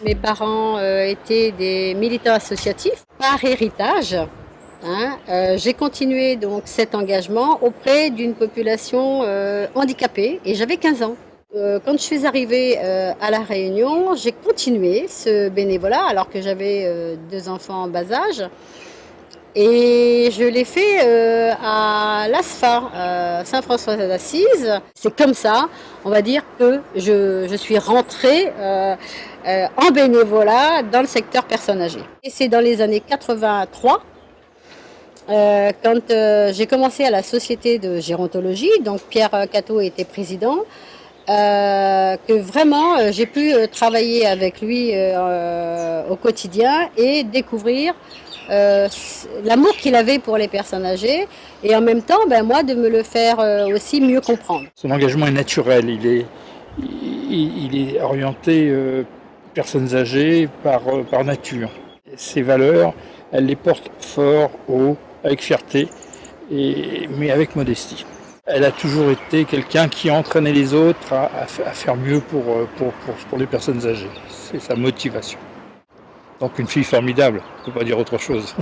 Mes parents étaient des militants associatifs par héritage. J'ai continué donc cet engagement auprès d'une population handicapée et j'avais 15 ans. Quand je suis arrivée à La Réunion, j'ai continué ce bénévolat alors que j'avais 2 enfants en bas âge. Et je l'ai fait à l'ASFA, Saint-François d'Assise. C'est comme ça, on va dire, que je suis rentrée en bénévolat dans le secteur personnes âgées. Et c'est dans les années 83, quand j'ai commencé à la société de gérontologie, donc Pierre Cateau était président, que vraiment j'ai pu travailler avec lui au quotidien et découvrir l'amour qu'il avait pour les personnes âgées et en même temps moi de me le faire aussi mieux comprendre. Son engagement est naturel, il est orienté personnes âgées par nature. Ses valeurs, elle les porte fort, haut, avec fierté, mais avec modestie. Elle a toujours été quelqu'un qui entraînait les autres à faire mieux pour les personnes âgées. C'est sa motivation. Donc une fille formidable, on ne peut pas dire autre chose.